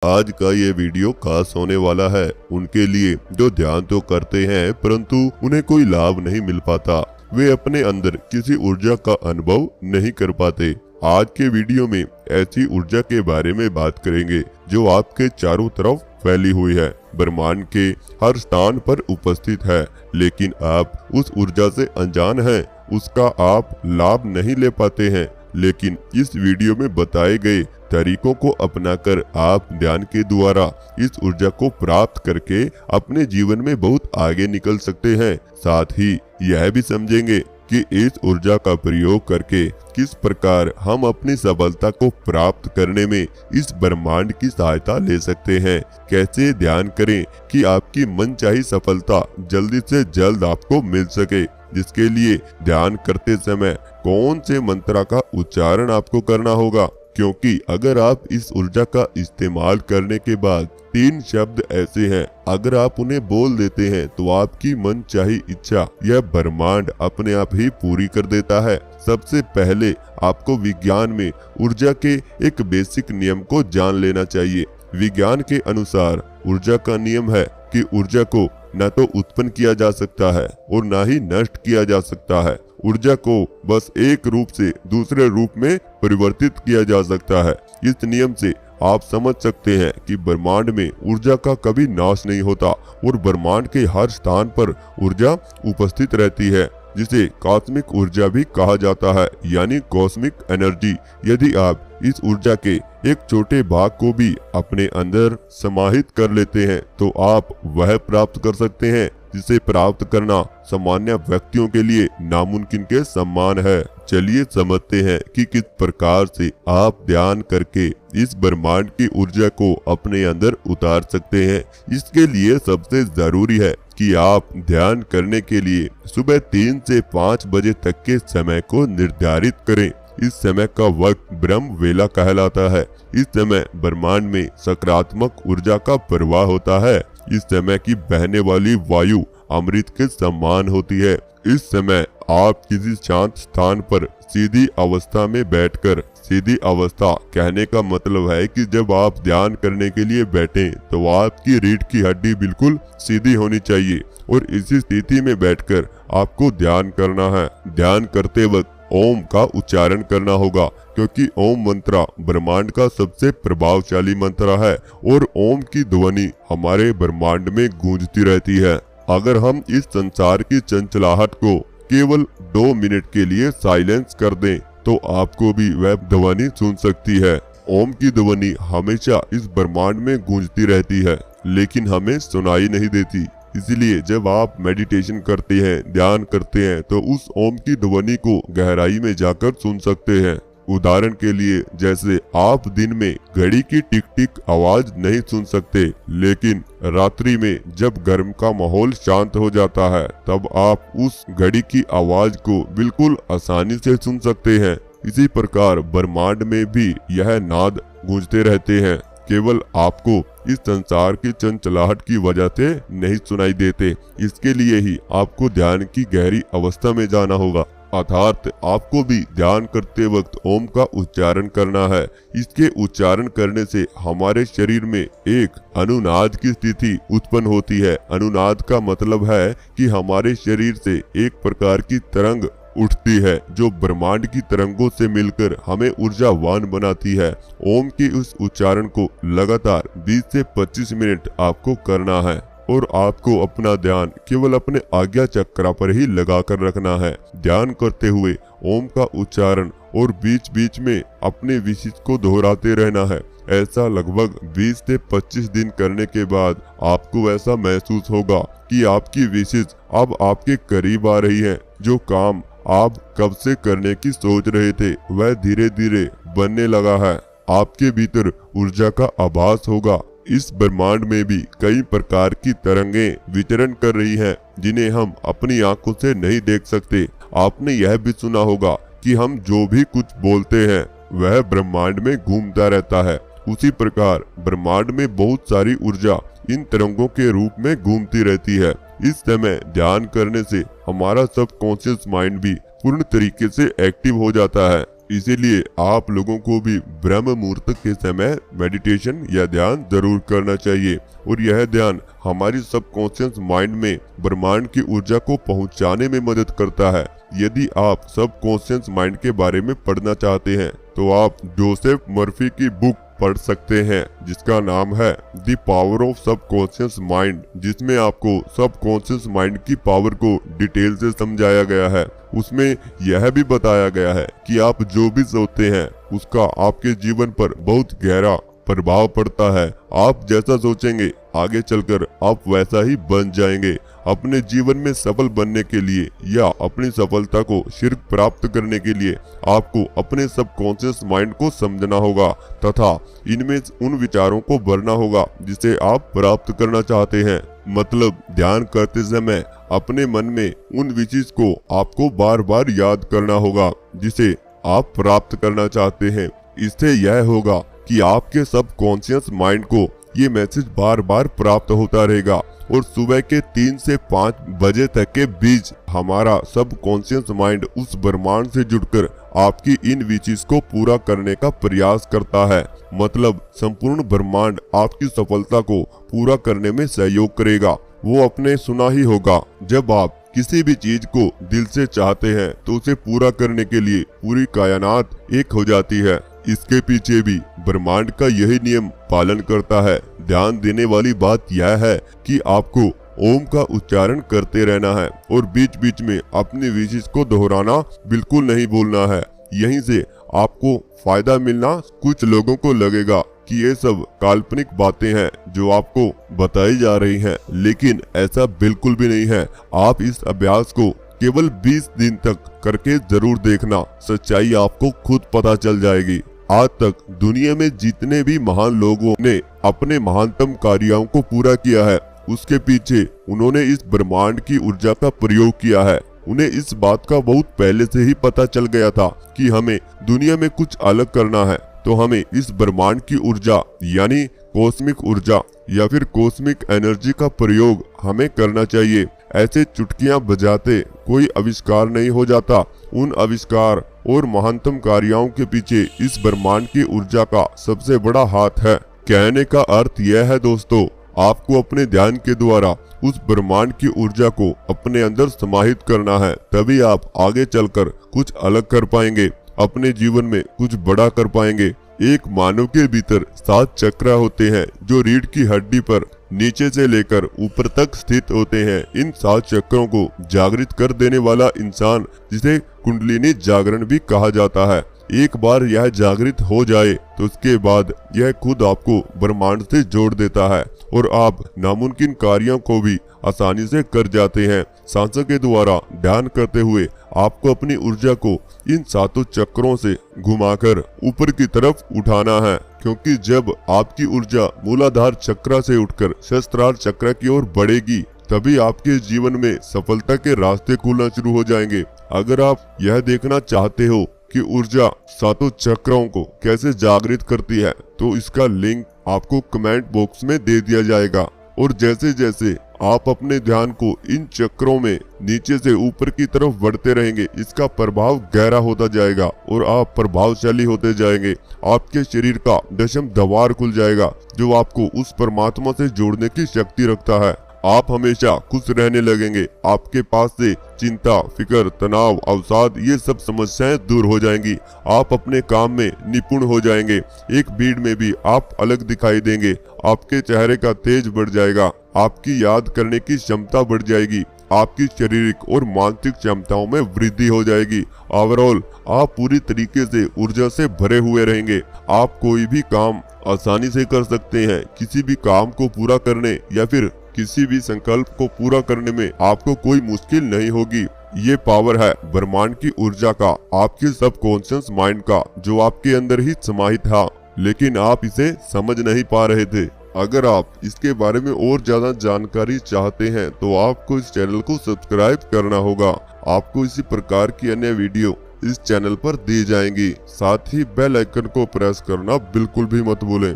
आज का ये वीडियो खास होने वाला है उनके लिए जो ध्यान तो करते हैं परंतु उन्हें कोई लाभ नहीं मिल पाता। वे अपने अंदर किसी ऊर्जा का अनुभव नहीं कर पाते। आज के वीडियो में ऐसी ऊर्जा के बारे में बात करेंगे जो आपके चारों तरफ फैली हुई है, ब्रह्मांड के हर स्थान पर उपस्थित है, लेकिन आप उस ऊर्जा से अनजान हैं, उसका आप लाभ नहीं ले पाते हैं। लेकिन इस वीडियो में बताए गए तरीकों को अपनाकर आप ध्यान के द्वारा इस ऊर्जा को प्राप्त करके अपने जीवन में बहुत आगे निकल सकते हैं। साथ ही यह भी समझेंगे कि इस ऊर्जा का प्रयोग करके किस प्रकार हम अपनी सफलता को प्राप्त करने में इस ब्रह्मांड की सहायता ले सकते हैं। कैसे ध्यान करें कि आपकी मनचाही सफलता जल्दी से जल्द आपको मिल सके, जिसके लिए ध्यान करते समय कौन से मंत्र का उच्चारण आपको करना होगा, क्योंकि अगर आप इस ऊर्जा का इस्तेमाल करने के बाद 3 शब्द ऐसे हैं, अगर आप उन्हें बोल देते हैं तो आपकी मनचाही इच्छा यह ब्रह्मांड अपने आप ही पूरी कर देता है। सबसे पहले आपको विज्ञान में ऊर्जा के एक बेसिक नियम को जान लेना चाहिए। विज्ञान के अनुसार ऊर्जा का नियम है कि ऊर्जा को न तो उत्पन्न किया जा सकता है और न ही नष्ट किया जा सकता है। ऊर्जा को बस एक रूप से दूसरे रूप में परिवर्तित किया जा सकता है। इस नियम से आप समझ सकते हैं कि ब्रह्मांड में ऊर्जा का कभी नाश नहीं होता और ब्रह्मांड के हर स्थान पर ऊर्जा उपस्थित रहती है, जिसे कॉस्मिक ऊर्जा भी कहा जाता है, यानी कॉस्मिक एनर्जी। यदि आप इस ऊर्जा के एक छोटे भाग को भी अपने अंदर समाहित कर लेते हैं तो आप वह प्राप्त कर सकते हैं जिसे प्राप्त करना सामान्य व्यक्तियों के लिए नामुमकिन के समान है। चलिए समझते हैं कि किस प्रकार से आप ध्यान करके इस ब्रह्मांड की ऊर्जा को अपने अंदर उतार सकते हैं। इसके लिए सबसे जरूरी है कि आप ध्यान करने के लिए सुबह 3 से 5 बजे तक के समय को निर्धारित करें। इस समय का वक्त ब्रह्म वेला कहलाता है। इस समय ब्रह्मांड में सकारात्मक ऊर्जा का प्रवाह होता है। इस समय की बहने वाली वायु अमृत के समान होती है। इस समय आप किसी शांत स्थान पर सीधी अवस्था में बैठकर, सीधी अवस्था कहने का मतलब है कि जब आप ध्यान करने के लिए बैठें तो आपकी रीढ़ की हड्डी बिल्कुल सीधी होनी चाहिए और इसी स्थिति में बैठकर आपको ध्यान करना है। ध्यान करते वक्त ओम का उच्चारण करना होगा, क्योंकि ओम मंत्र ब्रह्मांड का सबसे प्रभावशाली मंत्र है और ओम की ध्वनि हमारे ब्रह्मांड में गूंजती रहती है। अगर हम इस संसार की चंचलाहट को केवल 2 मिनट के लिए साइलेंस कर दें तो आपको भी वह ध्वनि सुन सकती है। ओम की ध्वनि हमेशा इस ब्रह्मांड में गूंजती रहती है, लेकिन हमें सुनाई नहीं देती। इसलिए जब आप मेडिटेशन करते हैं, ध्यान करते हैं, तो उस ओम की ध्वनि को गहराई में जाकर सुन सकते हैं। उदाहरण के लिए, जैसे आप दिन में घड़ी की टिक टिक आवाज नहीं सुन सकते, लेकिन रात्रि में जब गर्म का माहौल शांत हो जाता है तब आप उस घड़ी की आवाज को बिल्कुल आसानी से सुन सकते हैं। इसी प्रकार ब्रह्मांड में भी यह नाद गूंजते रहते हैं, केवल आपको इस संसार की चंचलाहट की वजह से नहीं सुनाई देते। इसके लिए ही आपको ध्यान की गहरी अवस्था में जाना होगा, अर्थात आपको भी ध्यान करते वक्त ओम का उच्चारण करना है। इसके उच्चारण करने से हमारे शरीर में एक अनुनाद की स्थिति उत्पन्न होती है। अनुनाद का मतलब है कि हमारे शरीर से एक प्रकार की तरंग उठती है जो ब्रह्मांड की तरंगों से मिलकर हमें ऊर्जावान बनाती है। ओम के उस उच्चारण को लगातार 20 से 25 मिनट आपको करना है और आपको अपना ध्यान केवल अपने आज्ञा चक्र पर ही लगाकर रखना है। ध्यान करते हुए ओम का उच्चारण और बीच बीच में अपने विशेष को दोहराते रहना है। ऐसा लगभग 20 से 25 दिन करने के बाद आपको ऐसा महसूस होगा कि आपकी विशेष अब आपके करीब आ रही है। जो काम आप कब से करने की सोच रहे थे वह धीरे धीरे बनने लगा है। आपके भीतर ऊर्जा का आभास होगा। इस ब्रह्मांड में भी कई प्रकार की तरंगें विचरण कर रही हैं, जिन्हें हम अपनी आंखों से नहीं देख सकते। आपने यह भी सुना होगा कि हम जो भी कुछ बोलते हैं वह ब्रह्मांड में घूमता रहता है। उसी प्रकार ब्रह्मांड में बहुत सारी ऊर्जा इन तरंगों के रूप में घूमती रहती है। इस समय ध्यान करने से हमारा सबकॉन्शियस माइंड भी पूर्ण तरीके से एक्टिव हो जाता है। इसीलिए आप लोगों को भी ब्रह्म मुहूर्त के समय मेडिटेशन या ध्यान जरूर करना चाहिए और यह ध्यान हमारी सबकॉन्शियस माइंड में ब्रह्मांड की ऊर्जा को पहुंचाने में मदद करता है। यदि आप सबकॉन्शियस माइंड के बारे में पढ़ना चाहते हैं तो आप जोसेफ मर्फी की बुक पढ़ सकते हैं जिसका नाम है the power of subconscious mind, जिसमें आपको सबकॉन्शियस माइंड की पावर को डिटेल से समझाया गया है। उसमें यह भी बताया गया है कि आप जो भी सोचते हैं उसका आपके जीवन पर बहुत गहरा प्रभाव पड़ता है। आप जैसा सोचेंगे आगे चलकर आप वैसा ही बन जाएंगे। अपने जीवन में सफल बनने के लिए या अपनी सफलता को शीघ्र प्राप्त करने के लिए आपको अपने सबकॉन्शियस माइंड को समझना होगा तथा इनमें उन विचारों को भरना होगा जिसे आप प्राप्त करना चाहते हैं। मतलब ध्यान करते समय अपने मन में उन विशेष को आपको बार बार याद करना होगा जिसे आप प्राप्त करना चाहते हैं। इससे यह होगा कि आपके सबकॉन्शियस माइंड को ये मैसेज बार बार प्राप्त होता रहेगा और सुबह के 3 से 5 बजे तक के बीच हमारा सबकॉन्शियस माइंड उस ब्रह्मांड से जुड़कर आपकी इन विशेष को पूरा करने का प्रयास करता है। मतलब संपूर्ण ब्रह्मांड आपकी सफलता को पूरा करने में सहयोग करेगा। वो अपने सुना ही होगा, जब आप किसी भी चीज को दिल से चाहते हैं तो उसे पूरा करने के लिए पूरी कायनात एक हो जाती है। इसके पीछे भी ब्रह्मांड का यही नियम पालन करता है। ध्यान देने वाली बात यह है कि आपको ओम का उच्चारण करते रहना है और बीच बीच में अपनी विशेष को दोहराना बिल्कुल नहीं भूलना है। यहीं से आपको फायदा मिलना। कुछ लोगों को लगेगा कि ये सब काल्पनिक बातें हैं जो आपको बताई जा रही हैं, लेकिन ऐसा बिल्कुल भी नहीं है। आप इस अभ्यास को केवल 20 दिन तक करके जरूर देखना, सच्चाई आपको खुद पता चल जाएगी। आज तक दुनिया में जितने भी महान लोगों ने अपने महानतम कार्यों को पूरा किया है, उसके पीछे उन्होंने इस ब्रह्मांड की ऊर्जा का प्रयोग किया है। उन्हें इस बात का बहुत पहले से ही पता चल गया था कि हमें दुनिया में कुछ अलग करना है, तो हमें इस ब्रह्मांड की ऊर्जा यानी कॉस्मिक ऊर्जा या फिर कॉस्मिक एनर्जी का प्रयोग हमें करना चाहिए। ऐसे चुटकियां बजाते कोई आविष्कार नहीं हो जाता। उन आविष्कार और महानतम कार्यों के पीछे इस ब्रह्मांड की ऊर्जा का सबसे बड़ा हाथ है। कहने का अर्थ यह है दोस्तों, आपको अपने ध्यान के द्वारा उस ब्रह्मांड की ऊर्जा को अपने अंदर समाहित करना है, तभी आप आगे चलकर कुछ अलग कर पाएंगे, अपने जीवन में कुछ बड़ा कर पाएंगे। एक मानव के भीतर 7 चक्र होते हैं जो रीढ़ की हड्डी पर नीचे से लेकर ऊपर तक स्थित होते हैं। इन 7 चक्रों को जागृत कर देने वाला इंसान, जिसे कुंडलिनी जागरण भी कहा जाता है, एक बार यह जागृत हो जाए तो उसके बाद यह खुद आपको ब्रह्मांड से जोड़ देता है और आप नामुमकिन कार्यों को भी आसानी से कर जाते हैं। सांसों के द्वारा ध्यान करते हुए आपको अपनी ऊर्जा को इन 7 चक्रों से घुमाकर ऊपर की तरफ उठाना है, क्योंकि जब आपकी ऊर्जा मूलाधार चक्र से उठकर सहस्त्रार चक्र की ओर बढ़ेगी तभी आपके जीवन में सफलता के रास्ते खुलना शुरू हो जाएंगे। अगर आप यह देखना चाहते हो कि ऊर्जा 7 चक्रों को कैसे जागृत करती है तो इसका लिंक आपको कमेंट बॉक्स में दे दिया जाएगा। और जैसे जैसे आप अपने ध्यान को इन चक्रों में नीचे से ऊपर की तरफ बढ़ते रहेंगे, इसका प्रभाव गहरा होता जाएगा और आप प्रभावशाली होते जाएंगे। आपके शरीर का दशम द्वार खुल जाएगा जो आपको उस परमात्मा से जोड़ने की शक्ति रखता है। आप हमेशा खुश रहने लगेंगे। आपके पास से चिंता, फिक्र, तनाव, अवसाद ये सब समस्याएं दूर हो जाएंगी। आप अपने काम में निपुण हो जाएंगे। एक भीड़ में भी आप अलग दिखाई देंगे। आपके चेहरे का तेज बढ़ जाएगा। आपकी याद करने की क्षमता बढ़ जाएगी। आपकी शारीरिक और मानसिक क्षमताओं में वृद्धि हो जाएगी। ओवरऑल आप पूरी तरीके से ऊर्जा से भरे हुए रहेंगे। आप कोई भी काम आसानी से कर सकते हैं। किसी भी काम को पूरा करने या फिर किसी भी संकल्प को पूरा करने में आपको कोई मुश्किल नहीं होगी। ये पावर है ब्रह्मांड की ऊर्जा का, आपके सबकॉन्शियस माइंड का, जो आपके अंदर ही समाहित था, लेकिन आप इसे समझ नहीं पा रहे थे। अगर आप इसके बारे में और ज्यादा जानकारी चाहते हैं तो आपको इस चैनल को सब्सक्राइब करना होगा। आपको इसी प्रकार की अन्य वीडियो इस चैनल पर दी जाएंगी। साथ ही बेल आइकन को प्रेस करना बिल्कुल भी मत भूलें।